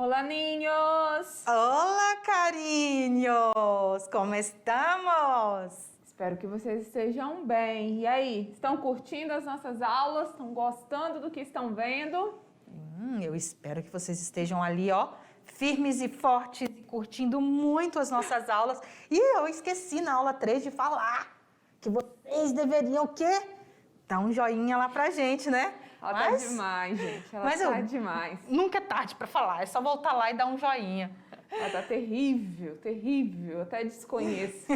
Olá, ninhos! Olá, carinhos! Como estamos? Espero que vocês estejam bem. E aí, estão curtindo as nossas aulas? Estão gostando do que estão vendo? Eu espero que vocês estejam ali, ó, firmes e fortes e curtindo muito as nossas aulas. E eu esqueci na aula 3 de falar que vocês deveriam o quê? Dar um joinha lá pra gente, né? Ela tá demais, gente. Ela tá demais. Nunca é tarde pra falar, é só voltar lá e dar um joinha. Ela tá terrível, terrível. Até desconheço.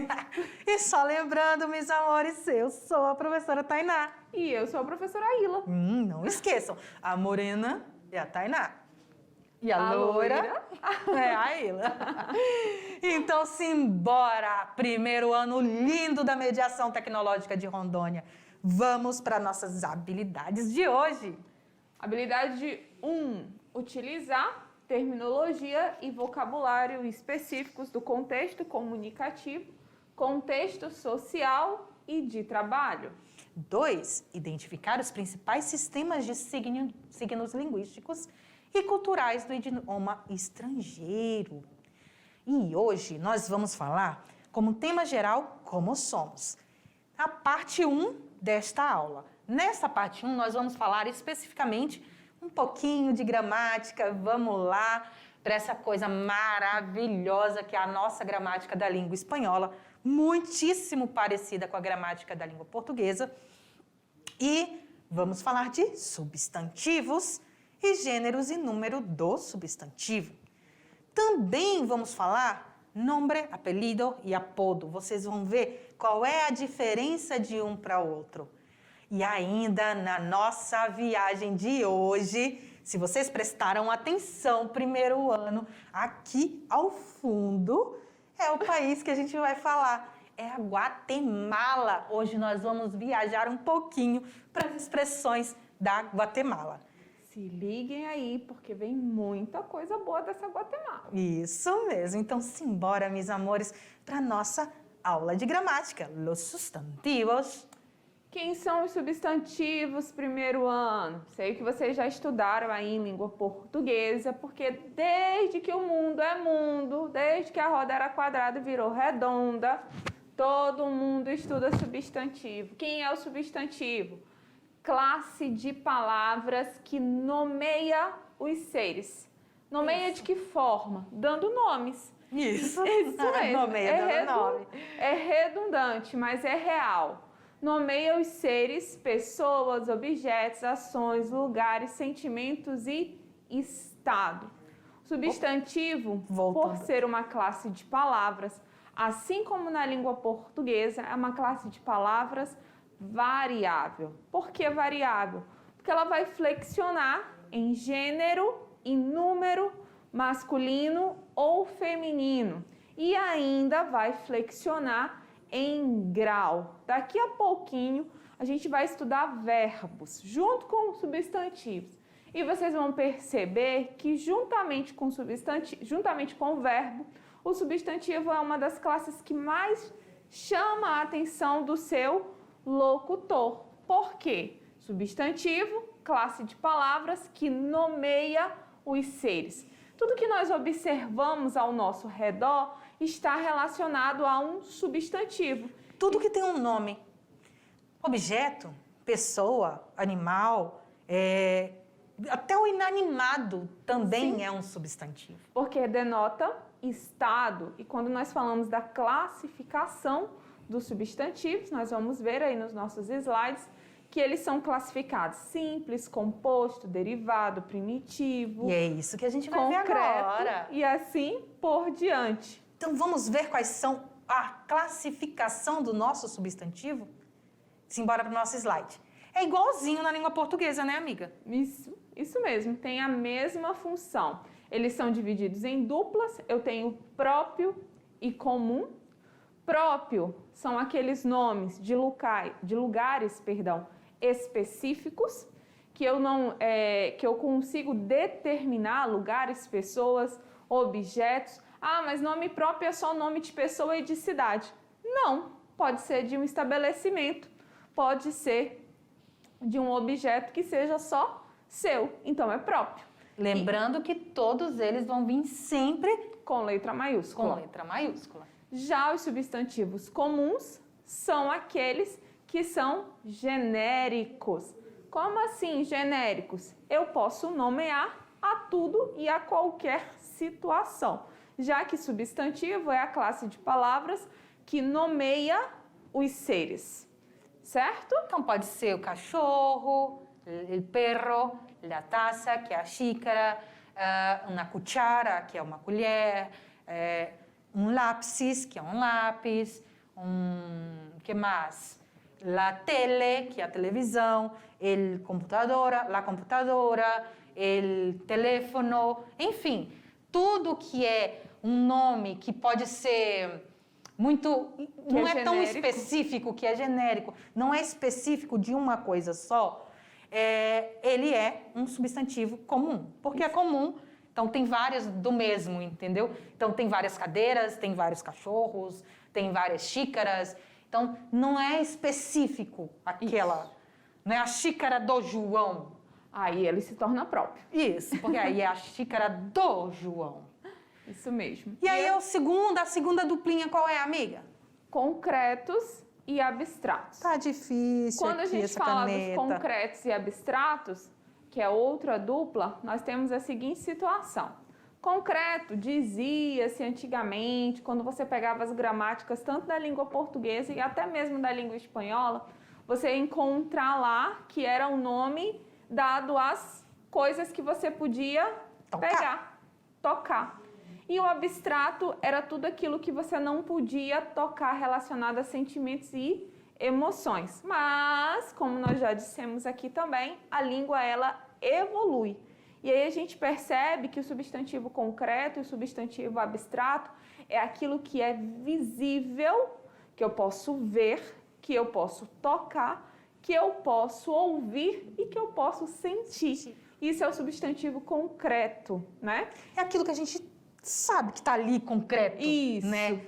E só lembrando, meus amores, eu sou a professora Tainá. E eu sou a professora Ila. Não esqueçam, a morena é a Tainá. E a loira é a Ila. Então, simbora! Primeiro ano lindo da mediação tecnológica de Rondônia. Vamos para nossas habilidades de hoje. Habilidade 1. Utilizar terminologia e vocabulário específicos do contexto comunicativo, contexto social e de trabalho. 2. Identificar os principais sistemas de signos linguísticos e culturais do idioma estrangeiro. E hoje nós vamos falar como tema geral como somos. A parte 1 desta aula. Nessa parte 1 nós vamos falar especificamente um pouquinho de gramática. Vamos lá para essa coisa maravilhosa que é a nossa gramática da língua espanhola, muitíssimo parecida com a gramática da língua portuguesa. E vamos falar de substantivos e gêneros e número do substantivo. Também vamos falar nome, apelido e apodo. Vocês vão ver qual é a diferença de um para o outro. E ainda na nossa viagem de hoje, se vocês prestaram atenção, primeiro ano, aqui ao fundo é o país que a gente vai falar. É a Guatemala. Hoje nós vamos viajar um pouquinho para as expressões da Guatemala. Se liguem aí, porque vem muita coisa boa dessa Guatemala. Isso mesmo. Então, simbora, meus amores, para a nossa aula de gramática. Los sustantivos. Quem são os substantivos primeiro ano? Sei que vocês já estudaram aí em língua portuguesa, porque desde que o mundo é mundo, desde que a roda era quadrada e virou redonda, todo mundo estuda substantivo. Quem é o substantivo? Classe de palavras que nomeia os seres. Nomeia de que forma? Dando nomes. Isso mesmo. Nomeia dando nome. É redundante, mas é real. Nomeia os seres, pessoas, objetos, ações, lugares, sentimentos e estado. Substantivo, por ser uma classe de palavras, assim como na língua portuguesa, é uma classe de palavras variável. Por que variável? Porque ela vai flexionar em gênero e número masculino ou feminino e ainda vai flexionar em grau. Daqui a pouquinho a gente vai estudar verbos junto com substantivos e vocês vão perceber que juntamente com o verbo, o substantivo é uma das classes que mais chama a atenção do seu locutor. Por quê? Substantivo, classe de palavras que nomeia os seres. Tudo que nós observamos ao nosso redor está relacionado a um substantivo. Tudo que tem um nome. Objeto, pessoa, animal, até o inanimado também é um substantivo. Porque denota estado. E quando nós falamos da classificação dos substantivos, nós vamos ver aí nos nossos slides que eles são classificados simples, composto, derivado, primitivo. E é isso que a gente vai ver agora. E assim por diante. Então vamos ver quais são a classificação do nosso substantivo? Simbora para o nosso slide. É igualzinho na língua portuguesa, né, amiga? Isso mesmo, tem a mesma função. Eles são divididos em duplas. Eu tenho próprio e comum. Próprio são aqueles nomes de lugares, específicos que eu consigo determinar lugares, pessoas, objetos. Ah, mas nome próprio é só nome de pessoa e de cidade. Não, pode ser de um estabelecimento, pode ser de um objeto que seja só seu, então é próprio. Lembrando que todos eles vão vir sempre Com letra maiúscula. com letra maiúscula. Já os substantivos comuns são aqueles que são genéricos. Como assim genéricos? Eu posso nomear a tudo e a qualquer situação, já que substantivo é a classe de palavras que nomeia os seres, certo? Então pode ser o cachorro, o perro, a taça, que é a xícara, uma cuchara, que é uma colher, lápis, que é um lápis, que mais? La tele, que é a televisão, la computadora, o teléfono, enfim, tudo que é um nome que pode ser muito... Que não é é tão genérico. específico, que é genérico, não é específico de uma coisa só, ele é um substantivo comum, porque é comum, então tem vários do mesmo, entendeu? Então tem várias cadeiras, tem vários cachorros, tem várias xícaras, então não é específico aquela, não é a xícara do João. Aí ele se torna próprio. Isso, porque aí é a xícara do João. Isso mesmo. E aí a segunda duplinha qual é, amiga? Concretos e abstratos. Tá difícil Quando a aqui gente essa fala caneta. dos concretos e abstratos, que é outra dupla, nós temos a seguinte situação. Concreto dizia-se antigamente, quando você pegava as gramáticas tanto da língua portuguesa e até mesmo da língua espanhola, você ia encontrar lá que era um nome dado às coisas que você podia pegar, tocar. E o abstrato era tudo aquilo que você não podia tocar relacionado a sentimentos e emoções. Mas, como nós já dissemos aqui também, a língua ela evolui. E aí a gente percebe que o substantivo concreto e o substantivo abstrato é aquilo que é visível, que eu posso ver, que eu posso tocar, que eu posso ouvir e que eu posso sentir. Isso é o substantivo concreto, né? É aquilo que a gente sabe que tá ali concreto, Isso. né?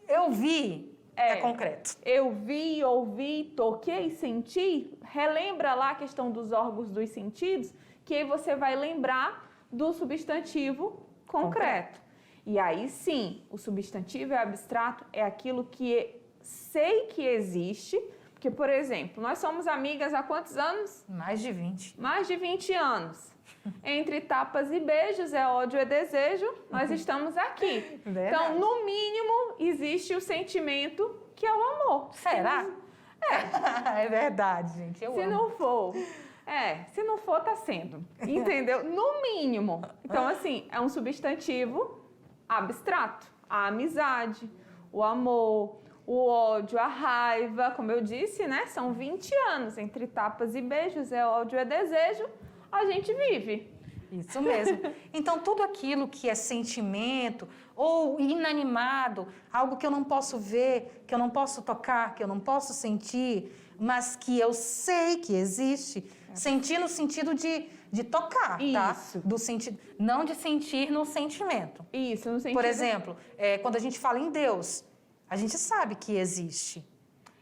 Eu vi, é concreto. Eu vi, ouvi, toquei, senti. Relembra lá a questão dos órgãos dos sentidos, que aí você vai lembrar do substantivo concreto. E aí sim, o substantivo abstrato é aquilo que sei que existe, porque, por exemplo, nós somos amigas há quantos anos? Mais de 20. Mais de 20 anos. Entre tapas e beijos, é ódio e desejo, nós estamos aqui. Verdade. Então, no mínimo, existe o sentimento que é o amor. Será? É verdade, gente. Eu Se amo. não for, se não for, tá sendo. Entendeu? No mínimo. Então, assim, é um substantivo abstrato. A amizade, o amor, o ódio, a raiva, como eu disse, né? São 20 anos. Entre tapas e beijos, é ódio e desejo, a gente vive. Isso mesmo. Então, tudo aquilo que é sentimento ou inanimado, algo que eu não posso ver, que eu não posso tocar, que eu não posso sentir, mas que eu sei que existe, sentir no sentido de tocar, Isso. tá? Do sentido, não de sentir no sentimento. Isso, no sentido... Por exemplo, quando a gente fala em Deus, a gente sabe que existe,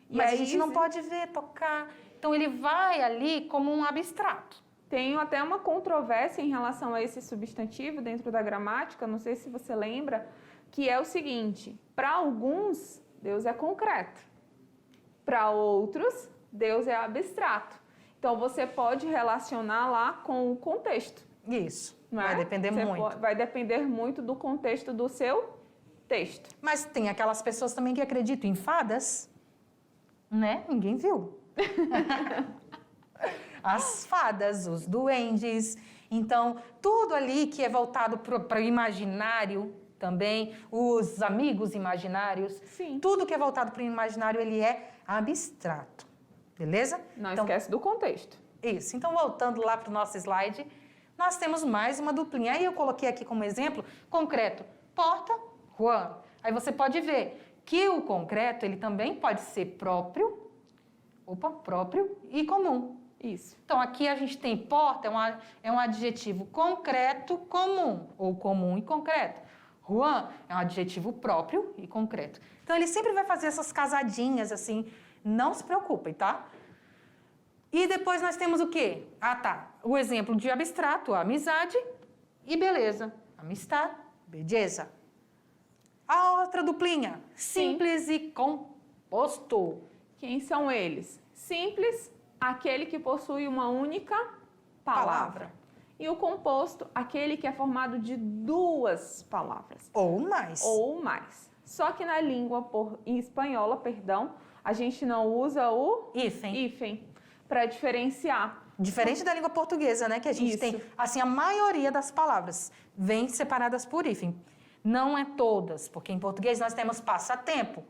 mas a aí gente não pode ver, tocar. Então, ele vai ali como um abstrato. Tenho até uma controvérsia em relação a esse substantivo dentro da gramática, não sei se você lembra, que é o seguinte: para alguns, Deus é concreto, para outros, Deus é abstrato. Então, você pode relacionar lá com o contexto. Isso, Não vai é? depender muito. Vai depender muito do contexto do seu texto. Mas tem aquelas pessoas também que acreditam em fadas, né? Ninguém viu. As fadas, os duendes. Então, tudo ali que é voltado para o imaginário também, os amigos imaginários. Sim. Tudo que é voltado para o imaginário, ele é abstrato. Beleza? Não Então, esquece do contexto. isso. Então, voltando lá para o nosso slide, nós temos mais uma duplinha. Aí eu coloquei aqui como exemplo concreto, porta, Juan. Aí você pode ver que o concreto, ele também pode ser próprio e comum. Isso. Então, aqui a gente tem porta, é um adjetivo concreto comum, ou comum e concreto. Juan é um adjetivo próprio e concreto. Então, ele sempre vai fazer essas casadinhas assim, não se preocupem, tá? E depois nós temos o quê? Ah, tá. O exemplo de abstrato, amizade e beleza. Amistad, beleza. A outra duplinha, simples e composto. Quem são eles? Simples, aquele que possui uma única palavra. E o composto, aquele que é formado de duas palavras. Ou mais. Ou mais. Só que na língua espanhola, perdão, a gente não usa o hífen para diferenciar. Diferente da língua portuguesa, né? Que a gente Isso. tem, assim, a maioria das palavras vem separadas por hífen. Não é todas, porque em português nós temos passatempo,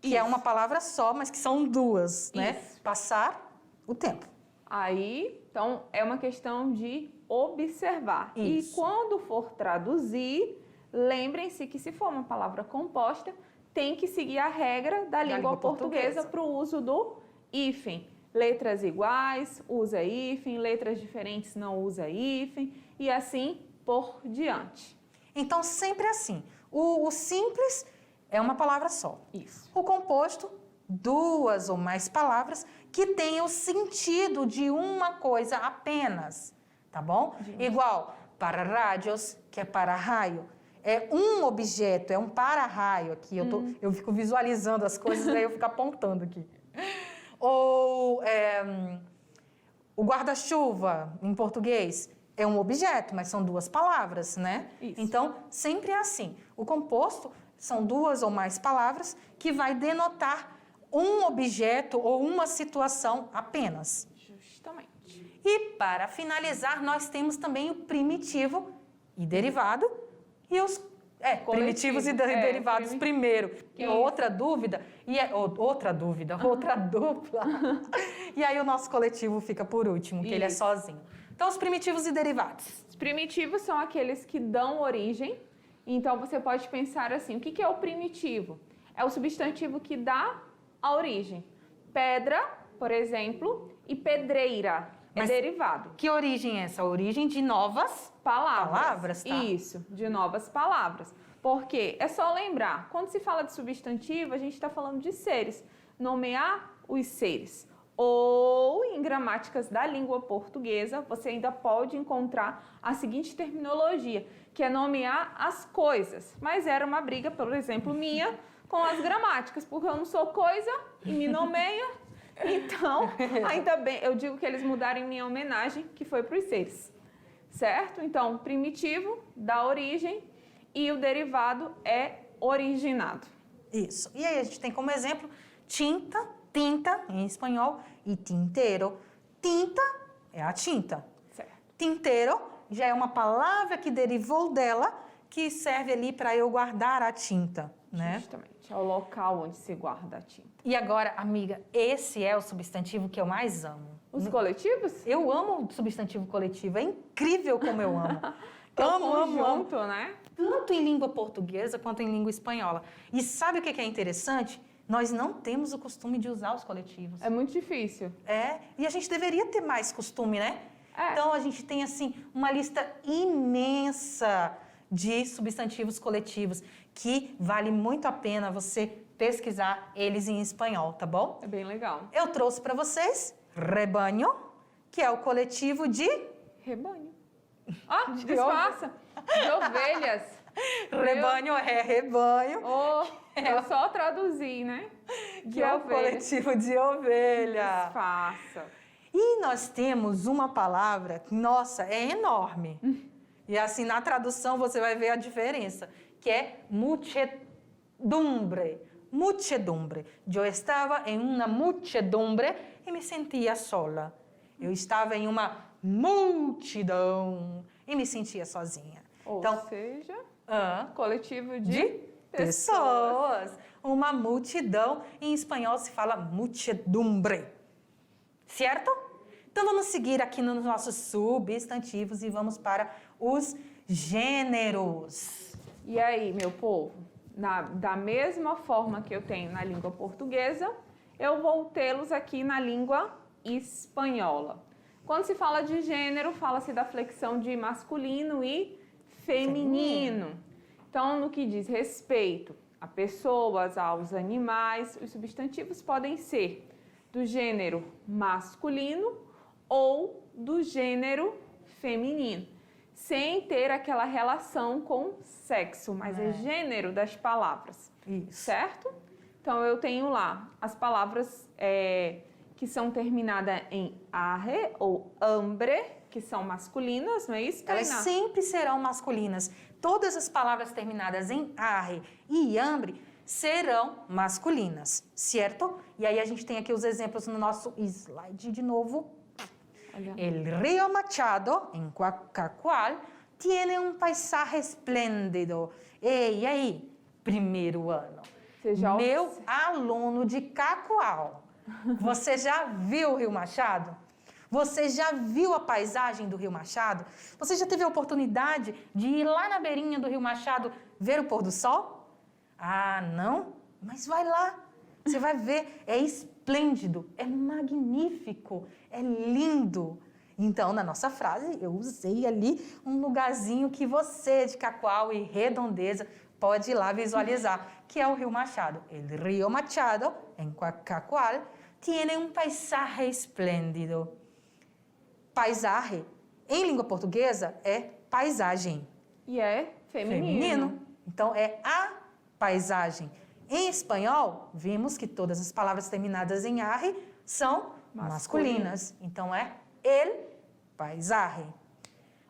que é Isso. uma palavra só, mas que são duas, né? Isso. Passar o tempo. Aí, então, é uma questão de observar. Isso. E quando for traduzir, lembrem-se que se for uma palavra composta, tem que seguir a regra da língua portuguesa para o uso do hífen. Letras iguais, usa hífen, letras diferentes não usa hífen, e assim por diante. Então, sempre assim. O simples é uma palavra só. Isso. O composto, duas ou mais palavras que têm o sentido de uma coisa apenas, tá bom? Igual para rádios, que é para raio. É um objeto, é um para-raio aqui. Eu fico visualizando as coisas, aí eu fico apontando aqui. Ou o guarda-chuva, em português, é um objeto, mas são duas palavras, né? Isso. Então, sempre é assim. O composto são duas ou mais palavras que vai denotar um objeto ou uma situação apenas. Justamente. E, para finalizar, nós temos também o primitivo e derivado e os primitivos e derivados primeiro. Que é outra dúvida, outra dupla. E aí o nosso coletivo fica por último, que ele é sozinho. Então, os primitivos e derivados. Os primitivos são aqueles que dão origem. Então, você pode pensar assim, o que é o primitivo? É o substantivo que dá a origem. Pedra, por exemplo, e pedreira é derivado. Que origem é essa? A origem de novas palavras, tá? Isso, de novas palavras. Porque é só lembrar, quando se fala de substantivo, a gente está falando de seres. Nomear os seres. Ou, em gramáticas da língua portuguesa, você ainda pode encontrar a seguinte terminologia, que é nomear as coisas. Mas era uma briga, por exemplo, minha com as gramáticas, porque eu não sou coisa e me nomeia. Então, ainda bem, eu digo que eles mudaram em minha homenagem, que foi para os seres. Certo? Então, primitivo dá origem e o derivado é originado. Isso. E aí a gente tem como exemplo tinta, tinta em espanhol e tinteiro. Tinta é a tinta. Certo. Tinteiro já é uma palavra que derivou dela, que serve ali para eu guardar a tinta, né? Justamente. É o local onde se guarda a tinta. E agora, amiga, esse é o substantivo que eu mais amo. Os coletivos? Eu amo o substantivo coletivo, é incrível como eu amo. Conjunto, né? Tanto em língua portuguesa quanto em língua espanhola. E sabe o que é interessante? Nós não temos o costume de usar os coletivos. É muito difícil. E a gente deveria ter mais costume, né? Então, a gente tem, assim, uma lista imensa de substantivos coletivos que vale muito a pena você pesquisar eles em espanhol, tá bom? É bem legal. Eu trouxe para vocês rebanho, que é o coletivo de... Rebanho. Ah, disfarça. De ovelhas. Rebanho é rebanho. Eu só traduzi, né? Que é o coletivo de ovelha. Disfarça. E nós temos uma palavra, nossa, é enorme. E assim, na tradução você vai ver a diferença, que é muchedumbre. Muchedumbre. Eu estava em uma muchedumbre e me sentia sola. Eu estava em uma multidão e me sentia sozinha. Ou seja, coletivo de pessoas. Uma multidão. Em espanhol se fala muchedumbre. Certo? Então vamos seguir aqui nos nossos substantivos e vamos para os gêneros. E aí, meu povo? Da mesma forma que eu tenho na língua portuguesa, eu vou tê-los aqui na língua espanhola. Quando se fala de gênero, fala-se da flexão de masculino e feminino. Então, no que diz respeito a pessoas, aos animais, os substantivos podem ser do gênero masculino ou do gênero feminino, sem ter aquela relação com sexo, mas é gênero das palavras, Isso. certo? Então, eu tenho lá as palavras que são terminadas em arre ou hambre, que são masculinas, não é isso, Elas Tainá? sempre serão masculinas. Todas as palavras terminadas em arre e hambre serão masculinas, certo? E aí a gente tem aqui os exemplos no nosso slide de novo. Olha. El río Machado, en Cacoal, tiene un paisaje esplêndido. E aí, primeiro ano? Você já Meu observa- aluno de Cacoal, você já viu o Rio Machado? Você já viu a paisagem do Rio Machado? Você já teve a oportunidade de ir lá na beirinha do Rio Machado ver o pôr do sol? Ah, não? Mas vai lá, você vai ver, é esplêndido, é magnífico, é lindo. Então, na nossa frase, eu usei ali um lugarzinho que você de Cacoal e Redondeza pode ir lá visualizar, que é o Rio Machado. El Río Machado, em Cacoal, tiene un paisaje esplêndido. Paisagem, em língua portuguesa, é paisagem. E é feminino. Então, é a paisagem. Em espanhol, vimos que todas as palavras terminadas em arre são masculinas. Então, é el paisaje.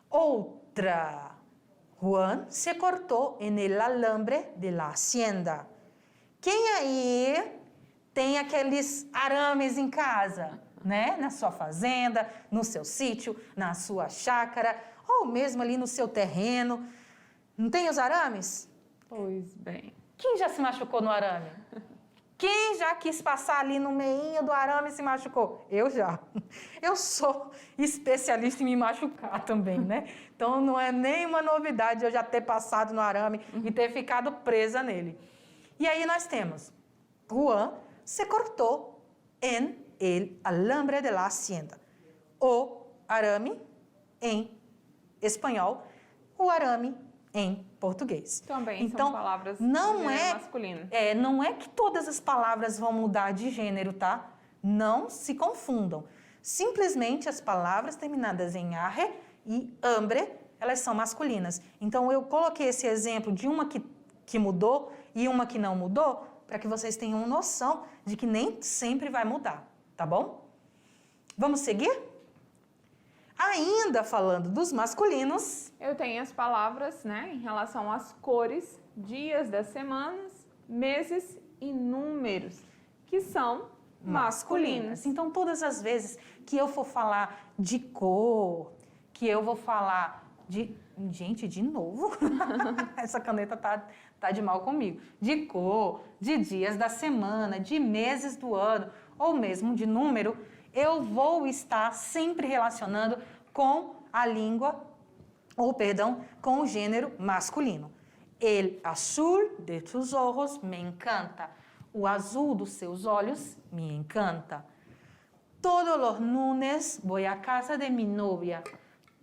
Outra. Juan se cortou en el alambre de la hacienda. Quem aí tem aqueles arames em casa, né? Na sua fazenda, no seu sítio, na sua chácara, ou mesmo ali no seu terreno. Não tem os arames? Pois bem. Quem já se machucou no arame? Quem já quis passar ali no meinho do arame e se machucou? Eu já. Eu sou especialista em me machucar também, né? Então não é nenhuma novidade eu já ter passado no arame e ter ficado presa nele. E aí nós temos, Juan se cortou en el alambre de la hacienda. O arame em espanhol, o arame em português. Também Então, são palavras não do gênero é, masculino. não é que todas as palavras vão mudar de gênero, tá? Não se confundam. Simplesmente as palavras terminadas em arre e hambre, elas são masculinas. Então, eu coloquei esse exemplo de uma que mudou e uma que não mudou, para que vocês tenham noção de que nem sempre vai mudar, tá bom? Vamos seguir? Ainda falando dos masculinos, Eu tenho as palavras, né, em relação às cores, dias das semanas, meses e números, que são masculinos. Então, todas as vezes que eu for falar de cor, que eu vou falar de... Gente, de novo? Essa caneta tá de mal comigo. De cor, de dias da semana, de meses do ano, ou mesmo de número, eu vou estar sempre relacionando com a língua, ou perdão, com o gênero masculino. El azul de tus ojos me encanta. O azul dos seus olhos me encanta. Todos los lunes voy a casa de mi novia.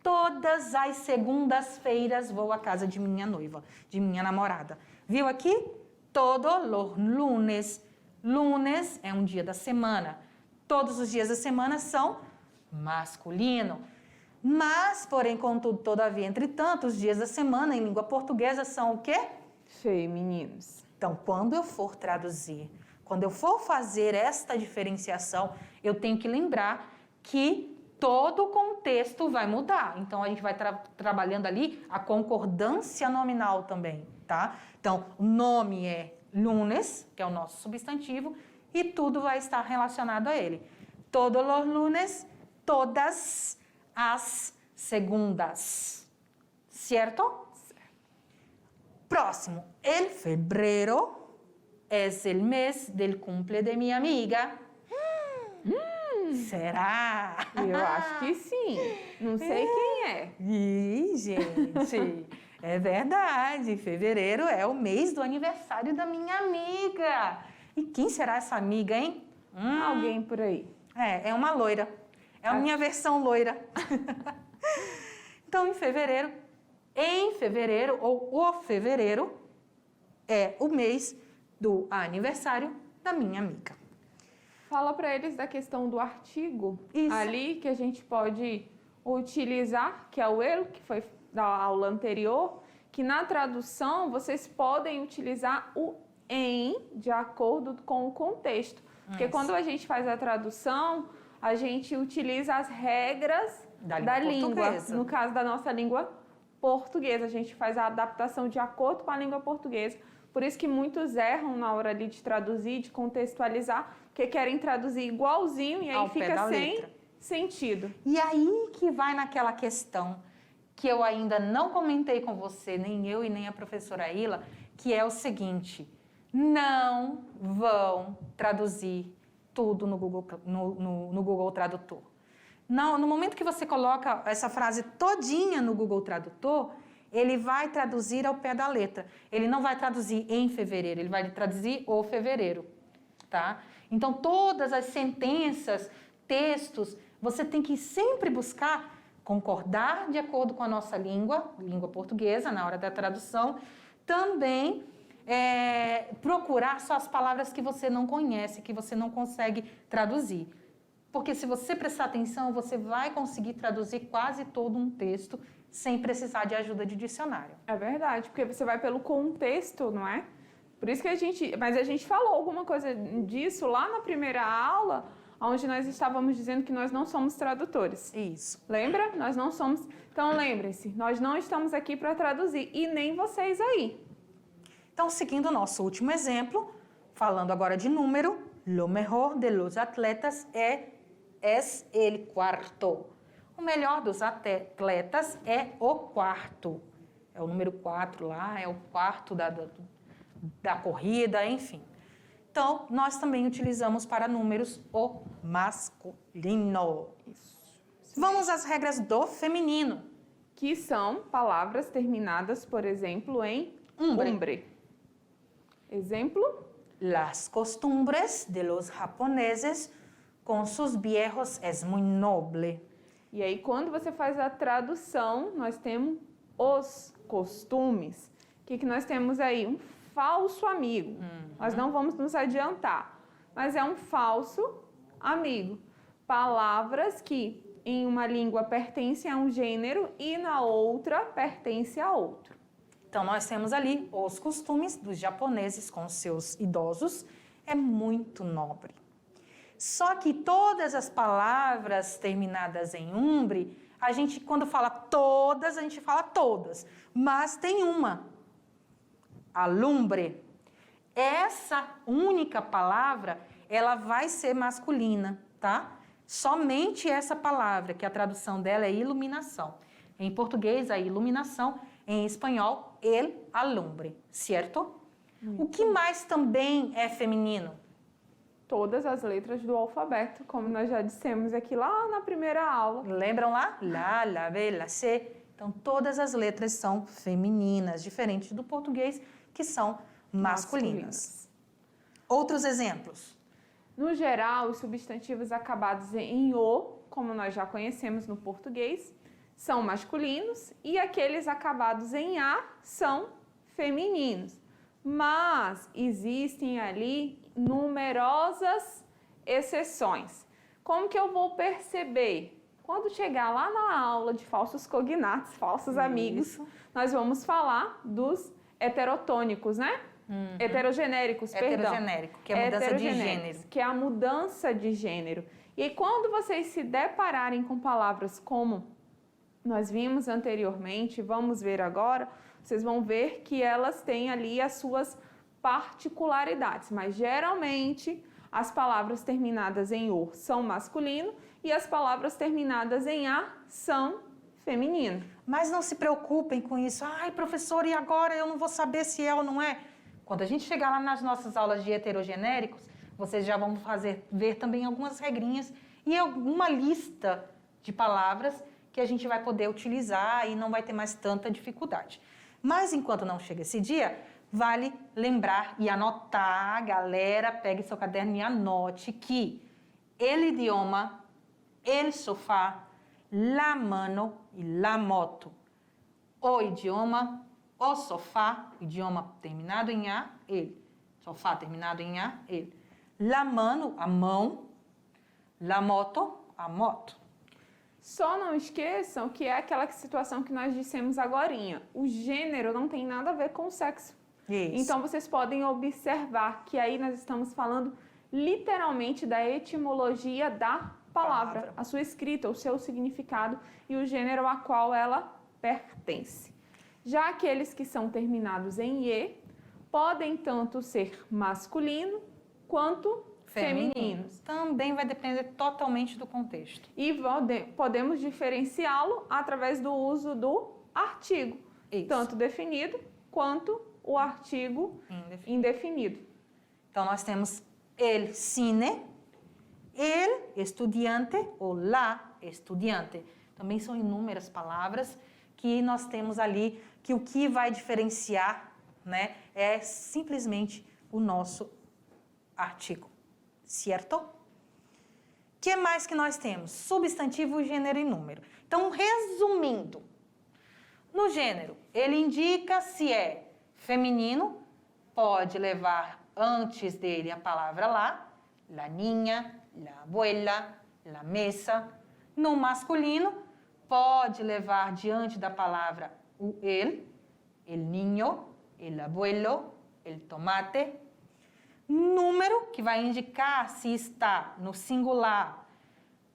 Todas as segundas-feiras vou à casa de minha noiva, de minha namorada. Viu aqui? Todos los lunes. Lunes é um dia da semana. Todos os dias da semana são masculino. Mas, porém, contudo, todavia, entretanto, os dias da semana em língua portuguesa são o quê? Femininos. Então, quando eu for traduzir, quando eu for fazer esta diferenciação, eu tenho que lembrar que todo o contexto vai mudar. Então, a gente vai trabalhando ali a concordância nominal também, tá? Então, o nome é lunes, que é o nosso substantivo, e tudo vai estar relacionado a ele. Todos os lunes, todas as segundas. Certo? Próximo. El febrero es el mes del cumple de mi amiga. Será? Eu acho que sim. Não sei quem é. Ih, gente, é verdade. Fevereiro é o mês do aniversário da minha amiga. E quem será essa amiga, hein? Alguém por aí. É uma loira. É a minha versão loira. Então, em fevereiro, ou o fevereiro, é o mês do aniversário da minha amiga. Fala para eles da questão do artigo Isso. ali que a gente pode utilizar, que é o ele, que foi da aula anterior, que na tradução vocês podem utilizar o em de acordo com o contexto. Porque Isso. quando a gente faz a tradução, a gente utiliza as regras Da língua portuguesa. No caso da nossa língua portuguesa, a gente faz a adaptação de acordo com a língua portuguesa. Por isso que muitos erram na hora ali de traduzir, de contextualizar, porque querem traduzir igualzinho e aí Ao pé fica da sem letra. sentido. E aí que vai naquela questão que eu ainda não comentei com você, nem eu e nem a professora Ila, que é o seguinte: não vão traduzir tudo no Google Tradutor. Não, no momento que você coloca essa frase todinha no Google Tradutor, ele vai traduzir ao pé da letra. Ele não vai traduzir em fevereiro, ele vai traduzir o fevereiro, tá? Então, todas as sentenças, textos, você tem que sempre buscar concordar de acordo com a nossa língua portuguesa, na hora da tradução. Também procurar só as palavras que você não conhece, que você não consegue traduzir. Porque se você prestar atenção, você vai conseguir traduzir quase todo um texto sem precisar de ajuda de dicionário. É verdade, porque você vai pelo contexto, não é? Por isso que mas a gente falou alguma coisa disso lá na primeira aula, onde nós estávamos dizendo que nós não somos tradutores. Isso. Lembra? Nós não somos. Então lembrem-se, nós não estamos aqui para traduzir e nem vocês aí. Então, seguindo o nosso último exemplo, falando agora de número, lo mejor de los atletas es el cuarto. O melhor dos atletas é o quarto. É o número 4 lá, é o quarto da corrida, enfim. Então, nós também utilizamos para números o masculino. Isso. Vamos às regras do feminino. Que são palavras terminadas, por exemplo, em Umbre. umbre. Exemplo? Las costumbres de los japoneses con sus viejos es muy noble. E aí, quando você faz a tradução, nós temos os costumes. O que nós temos aí? Um falso amigo. Nós não vamos nos adiantar, mas é um falso amigo. Palavras que em uma língua pertencem a um gênero e na outra pertencem a outro. Então, nós temos ali os costumes dos japoneses com seus idosos. É muito nobre. Só que todas as palavras terminadas em umbre, a gente, quando fala todas, a gente fala todas. Mas tem uma, alumbre. Essa única palavra, ela vai ser masculina, tá? Somente essa palavra, que a tradução dela é iluminação. Em português, a iluminação. Em espanhol, el alumbre, certo? O que mais também é feminino? Todas as letras do alfabeto, como nós já dissemos aqui lá na primeira aula. Lembram lá? Lá, lá, B, lá, C. Então, todas as letras são femininas, diferente do português, que são masculinas. Outros exemplos? No geral, os substantivos acabados em o, como nós já conhecemos no português, são masculinos e aqueles acabados em a são femininos. Mas existem ali numerosas exceções. Como que eu vou perceber? Quando chegar lá na aula de falsos cognatos, falsos amigos, nós vamos falar dos heterotônicos, né? Heterogenéricos, perdão. Heterogenérico, que é a mudança de gênero. Que é a mudança de gênero. E quando vocês se depararem com palavras como nós vimos anteriormente, vamos ver agora, vocês vão ver que elas têm ali as suas particularidades, mas geralmente as palavras terminadas em o são masculino e as palavras terminadas em a são feminino. Mas não se preocupem com isso. Ai, professor, e agora eu não vou saber se é ou não é? Quando a gente chegar lá nas nossas aulas de heterogenéricos, vocês já vão ver também algumas regrinhas e alguma lista de palavras que a gente vai poder utilizar e não vai ter mais tanta dificuldade. Mas enquanto não chega esse dia, vale lembrar e anotar, galera, pegue seu caderno e anote que el idioma, el sofá, la mano e la moto. O idioma, o sofá, idioma terminado em A, ele. Sofá terminado em A, ele. La mano, a mão. La moto, a moto. Só não esqueçam que é aquela situação que nós dissemos agorinha. O gênero não tem nada a ver com o sexo. Isso. Então, vocês podem observar que aí nós estamos falando literalmente da etimologia da palavra, a sua escrita, o seu significado e o gênero a qual ela pertence. Já aqueles que são terminados em "e" podem tanto ser masculino quanto femininos. Também vai depender totalmente do contexto. E podemos diferenciá-lo através do uso do artigo, Isso. tanto definido quanto o artigo indefinido. Então, nós temos el cine, el estudiante ou la estudiante. Também são inúmeras palavras que nós temos ali, que o que vai diferenciar, né, é simplesmente o nosso artigo, certo? O que mais que nós temos? Substantivo, gênero e número. Então, resumindo, no gênero, ele indica se é feminino, pode levar antes dele a palavra la niña, la abuela, la mesa. No masculino, pode levar diante da palavra o el niño, el abuelo, el tomate. Número, que vai indicar se está no singular,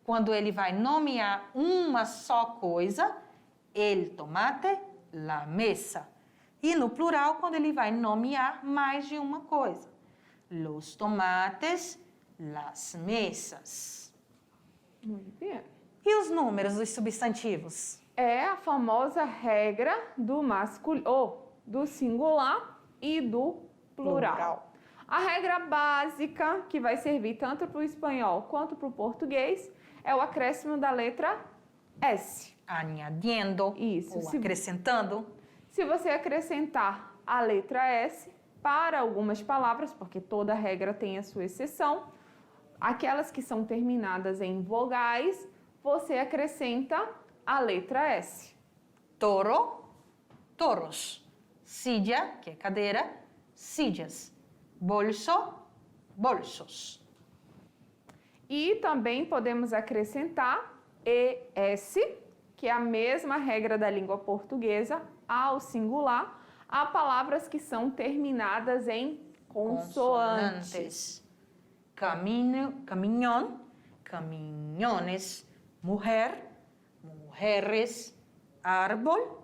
quando ele vai nomear uma só coisa, el tomate, la mesa. E no plural, quando ele vai nomear mais de uma coisa, los tomates, las mesas. Muito bem. E os números dos substantivos? É a famosa regra do do singular e do plural. A regra básica, que vai servir tanto para o espanhol quanto para o português, é o acréscimo da letra S. Añadiendo, Isso. ou acrescentando. Se você acrescentar a letra S para algumas palavras, porque toda regra tem a sua exceção, aquelas que são terminadas em vogais, você acrescenta a letra S. Toro, toros. Silla, que é cadeira, sillas. Bolso, bolsos. E também podemos acrescentar ES, que é a mesma regra da língua portuguesa, ao singular, a palavras que são terminadas em consoantes. Caminhão, caminhones. Mujer, mujeres. Árbol,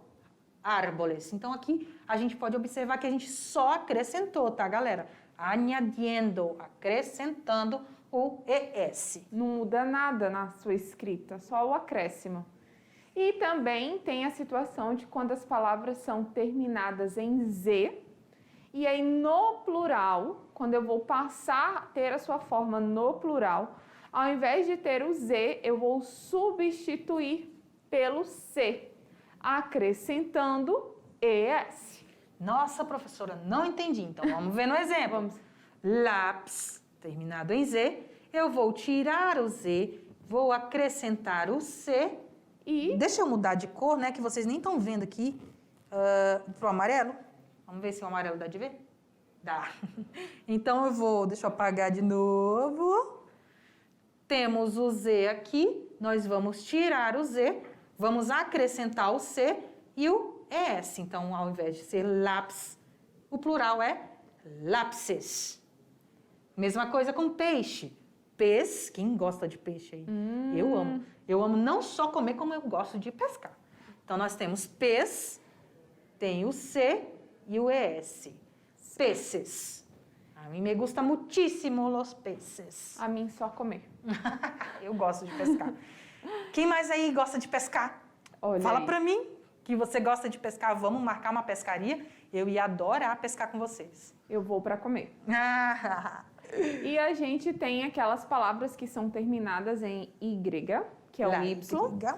árboles. Então, aqui a gente pode observar que a gente só acrescentou, tá, galera? Añadiendo, acrescentando o ES. Não muda nada na sua escrita, só o acréscimo. E também tem a situação de quando as palavras são terminadas em Z, e aí no plural, quando eu vou passar a ter a sua forma no plural, ao invés de ter o Z, eu vou substituir pelo C, acrescentando ES. Nossa, professora, não entendi. Então, vamos ver no exemplo. Vamos. Lápis, terminado em Z, eu vou tirar o Z, vou acrescentar o C. E Deixa eu mudar de cor, né? Que vocês nem estão vendo aqui. Pro amarelo. Vamos ver se o amarelo dá de ver? Dá. Então, deixa eu apagar de novo. Temos o Z aqui. Nós vamos tirar o Z, vamos acrescentar o C e o ES. Então, ao invés de ser lápis, o plural é lápses. Mesma coisa com peixe. Peixe, quem gosta de peixe aí? Eu amo. Eu amo não só comer, como eu gosto de pescar. Então, nós temos peixe, tem o C e o ES. Peces. A mim me gusta muchísimo los peces. a mim só comer. Eu gosto de pescar. Quem mais aí gosta de pescar? Olha Fala aí. pra mim que você gosta de pescar. Vamos marcar uma pescaria. Eu ia adorar pescar com vocês. Eu vou para comer. E a gente tem aquelas palavras que são terminadas em Y, que é o Y,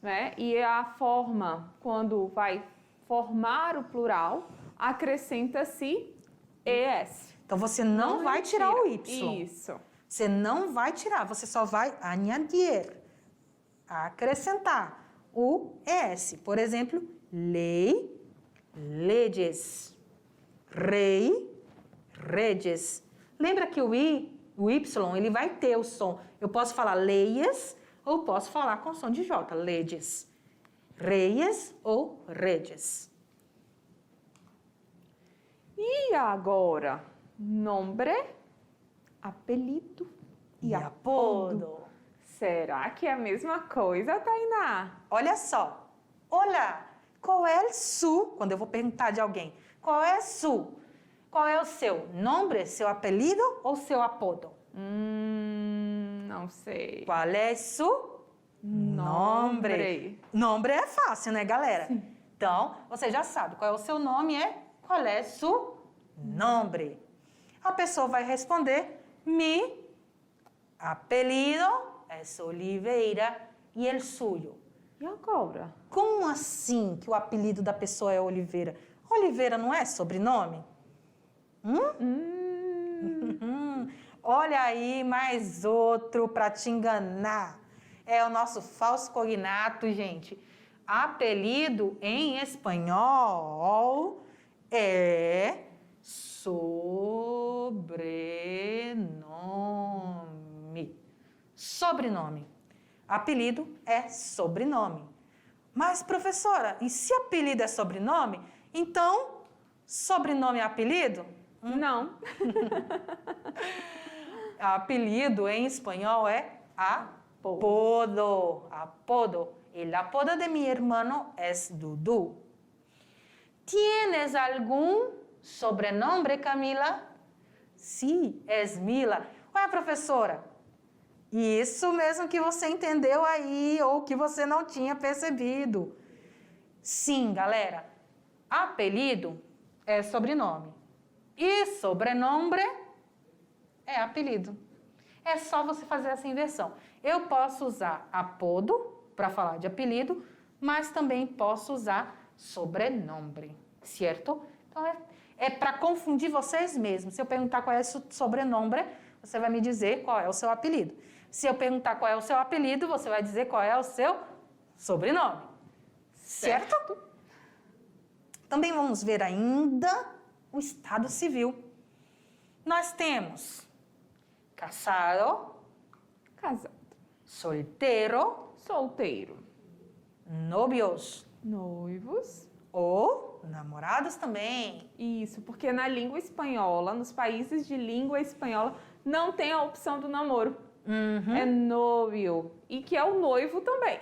né? E a forma, quando vai formar o plural, acrescenta-se ES. Então, você não vai tirar o Y. Isso. Você não vai tirar, você só vai añadir, acrescentar o ES. Por exemplo, lei, leyes, rei, reyes. Lembra que o I o Y, ele vai ter o som. Eu posso falar leias ou posso falar com som de J, ledes. Reyes ou redes. E agora, nombre, apelido e apodo. Será que é a mesma coisa, Tainá? Olha só. Olá, qual é o su? Quando eu vou perguntar de alguém, qual é o su? Qual é o seu nome, seu apelido ou seu apodo? Não sei. Qual é su? Nome. Nome é fácil, né, galera? Sim. Então, você já sabe qual é o seu nome, qual é su nome. A pessoa vai responder, mi apelido é Oliveira e el suyo. E agora? Como assim que o apelido da pessoa é Oliveira? Oliveira não é sobrenome? Olha aí, mais outro para te enganar. É o nosso falso cognato, gente. Apelido em espanhol é sobrenome. Sobrenome. Apelido é sobrenome. Mas, professora, e se apelido é sobrenome, então sobrenome é apelido? Não. Apelido em espanhol é apodo. Apodo. El apodo de mi hermano es Dudu. ¿Tienes algún sobrenombre, Camila? Sí, es Mila. Ué, professora, isso mesmo que você entendeu aí ou que você não tinha percebido. Sim, galera, apelido é sobrenome e sobrenome é apelido. É só você fazer essa inversão. Eu posso usar apodo para falar de apelido, mas também posso usar sobrenome, certo? Então, é para confundir vocês mesmos. Se eu perguntar qual é o seu sobrenome, você vai me dizer qual é o seu apelido. Se eu perguntar qual é o seu apelido, você vai dizer qual é o seu sobrenome, certo? Também vamos ver ainda o estado civil. Nós temos casado, Casado. solteiro, Solteiro. novios Noivos. ou namorados também. Isso, porque na língua espanhola, nos países de língua espanhola, não tem a opção do namoro. É novio. E que é o noivo também.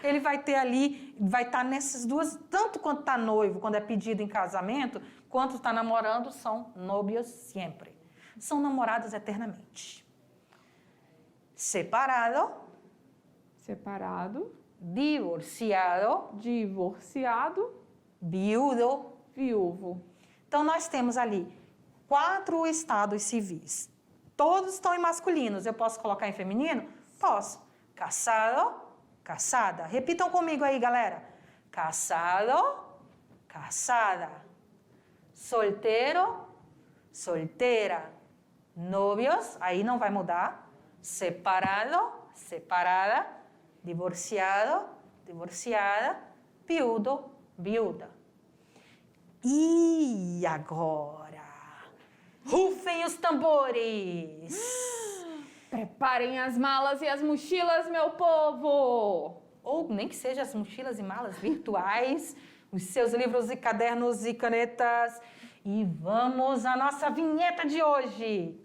Ele vai ter ali, vai estar nessas duas, tanto quanto está noivo, quando é pedido em casamento, quanto está namorando, são novios sempre. São namorados eternamente. Separado, Separado. divorciado, Divorciado. viudo. Viúvo. Então, nós temos ali 4 estados civis. Todos estão em masculinos. Eu posso colocar em feminino? Posso. Casado, casada. Repitam comigo aí, galera. Casado, casada. Solteiro, solteira. Novios, aí não vai mudar. Separado, separada. Divorciado, divorciada. Viudo, viuda. E agora? Rufem os tambores! Preparem as malas e as mochilas, meu povo! Ou nem que seja as mochilas e malas virtuais, os seus livros e cadernos e canetas. E vamos à nossa vinheta de hoje!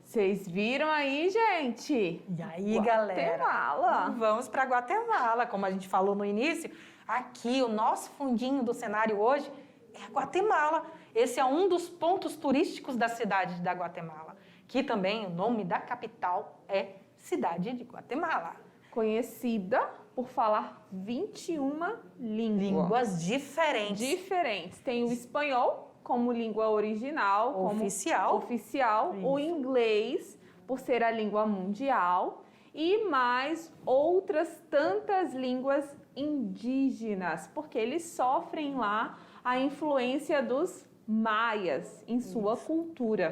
Vocês viram aí, gente? E aí, galera? Guatemala. Vamos para Guatemala. Como a gente falou no início, aqui o nosso fundinho do cenário hoje é a Guatemala. Esse é um dos pontos turísticos da cidade da Guatemala, que também o nome da capital é Cidade de Guatemala. Conhecida por falar 21 línguas. Línguas diferentes. Diferentes. Tem o espanhol como língua original, como oficial, o inglês, por ser a língua mundial, e mais outras tantas línguas indígenas, porque eles sofrem lá a influência dos maias em sua cultura.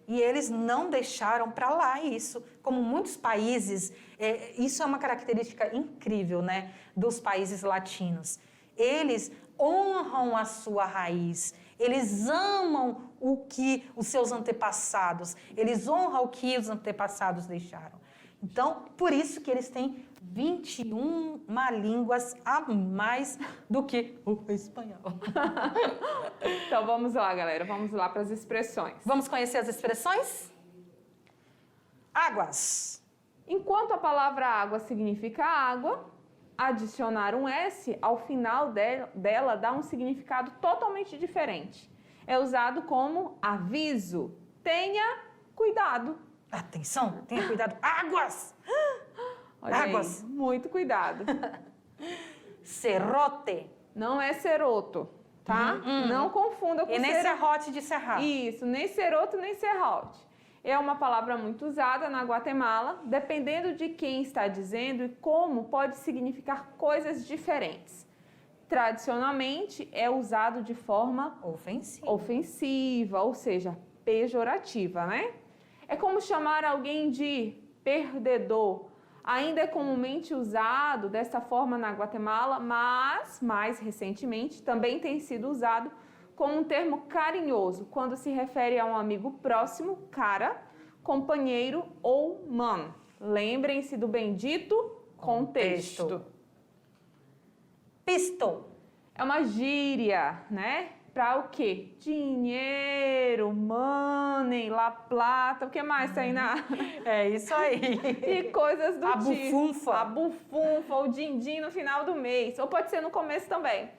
E eles não deixaram para lá isso. Como muitos países, isso é uma característica incrível, né, dos países latinos. Eles honram a sua raiz, eles amam o que os seus antepassados, eles honram o que os antepassados deixaram. Então, por isso que eles têm 21 línguas a mais do que o espanhol. Então, vamos lá, galera. Vamos lá para as expressões. Vamos conhecer as expressões? Águas. Enquanto a palavra água significa água, adicionar um S ao final dela dá um significado totalmente diferente. É usado como aviso. Tenha cuidado. Atenção, tenha cuidado. Águas! Olha Águas. Aí, muito cuidado. Serrote. Não é ceroto, tá? Não confunda com E nem serrote de serrar. Isso, nem ceroto, nem serrote. É uma palavra muito usada na Guatemala, dependendo de quem está dizendo e como pode significar coisas diferentes. Tradicionalmente, é usado de forma ofensiva, ou seja, pejorativa, né? É como chamar alguém de perdedor. Ainda é comumente usado dessa forma na Guatemala, mas, mais recentemente, também tem sido usado como um termo carinhoso, quando se refere a um amigo próximo, cara, companheiro ou mano. Lembrem-se do bendito contexto. Pisto. É uma gíria, né? Para o quê? Dinheiro, money, la plata, o que mais, Tainá? É isso aí. E coisas do a tipo. Bufunfa. A bufunfa, o din-din no final do mês. Ou pode ser no começo também.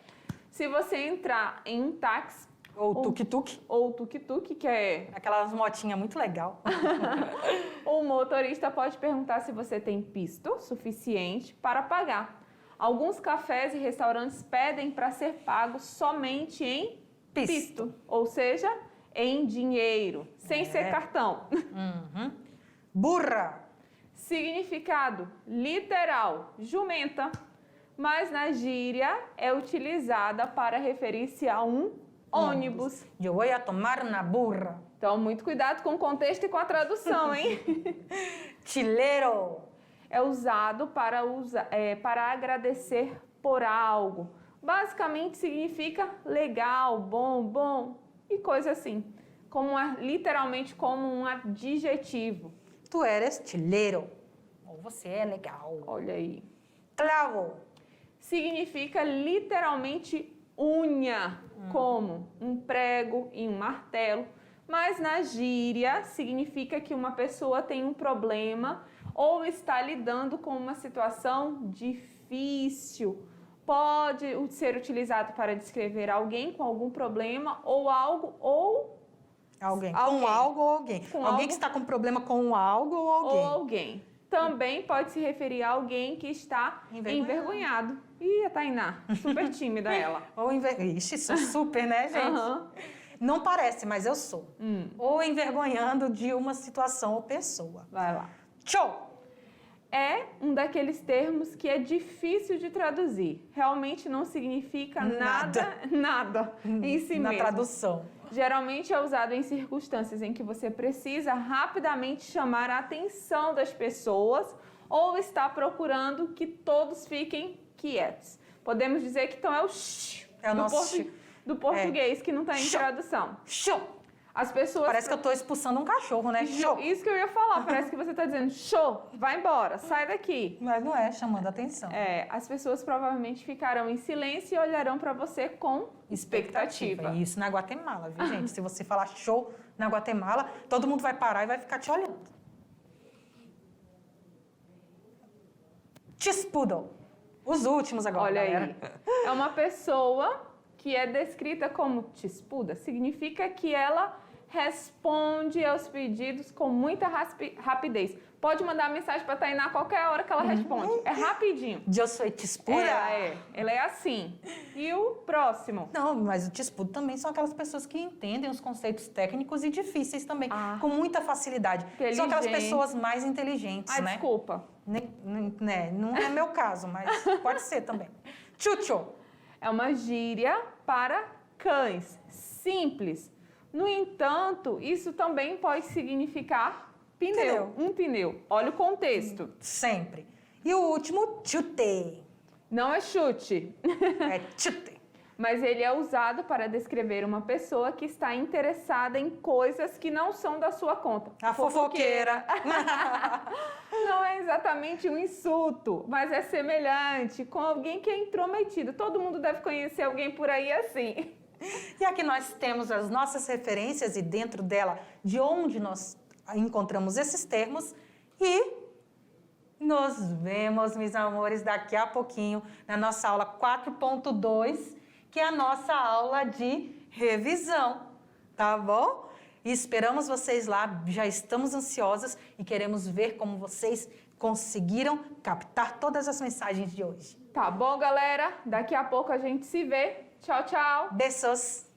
Se você entrar em um táxi... Ou tuk-tuk. Ou tuk-tuk, que é... Aquelas motinhas muito legal. O motorista pode perguntar se você tem pisto suficiente para pagar. Alguns cafés e restaurantes pedem para ser pago somente em pisto, ou seja, em dinheiro, sem ser cartão. Burra. Significado literal, jumenta, mas na gíria é utilizada para referir-se a um ônibus. Eu vou tomar na burra. Então, muito cuidado com o contexto e com a tradução, hein? Chilero. É usado para agradecer por algo. Basicamente significa legal, bom e coisa assim. Literalmente como um adjetivo. Tu eres chilero. Ou você é legal. Olha aí. Clavo. Significa literalmente unha, como um prego e um martelo. Mas na gíria significa que uma pessoa tem um problema ou está lidando com uma situação difícil. Pode ser utilizado para descrever alguém com algum problema ou algo ou... Alguém. Com algo ou alguém. Com alguém algo... que está com problema com algo ou alguém. Ou alguém. Também pode se referir a alguém que está envergonhado. Ih, a Tainá, super tímida ela. Ixi, sou super, né, gente? Não parece, mas eu sou. Ou envergonhando de uma situação ou pessoa. Vai lá. Show! É um daqueles termos que é difícil de traduzir. Realmente não significa nada em si mesmo. Na tradução. Geralmente é usado em circunstâncias em que você precisa rapidamente chamar a atenção das pessoas ou está procurando que todos fiquem quietos. Podemos dizer que então é o shh do português que não está em tradução. Show! As pessoas... Parece que eu estou expulsando um cachorro, né? Show! Isso que eu ia falar, parece que você está dizendo show, vai embora, sai daqui. Mas não é, chamando a atenção. As pessoas provavelmente ficarão em silêncio e olharão para você com expectativa. Isso na Guatemala, viu, gente? Se você falar show na Guatemala, todo mundo vai parar e vai ficar te olhando. Tispudo. Os últimos agora, olha galera. Aí. É uma pessoa que é descrita como tispuda. Significa que ela responde aos pedidos com muita rapidez. Pode mandar mensagem para Tainá a qualquer hora que ela responde. É rapidinho. Eu sou tispura. Ela é assim. E o próximo? Não, mas o tispudo também são aquelas pessoas que entendem os conceitos técnicos e difíceis também, com muita facilidade. São aquelas pessoas mais inteligentes, né? Desculpa. Não é meu caso, mas pode ser também. Chucho. É uma gíria para cães. Simples. No entanto, isso também pode significar pneu. Um pneu. Olha o contexto. Sempre. E o último, chute. Não é chute. É chute. Mas ele é usado para descrever uma pessoa que está interessada em coisas que não são da sua conta. A fofoqueira. Não é exatamente um insulto, mas é semelhante com alguém que é intrometido. Todo mundo deve conhecer alguém por aí assim. E aqui nós temos as nossas referências e dentro dela, de onde nós encontramos esses termos. E nos vemos, meus amores, daqui a pouquinho na nossa aula 4.2, que é a nossa aula de revisão, tá bom? E esperamos vocês lá, já estamos ansiosas e queremos ver como vocês conseguiram captar todas as mensagens de hoje. Tá bom, galera? Daqui a pouco a gente se vê. Tchau, tchau. Beijos!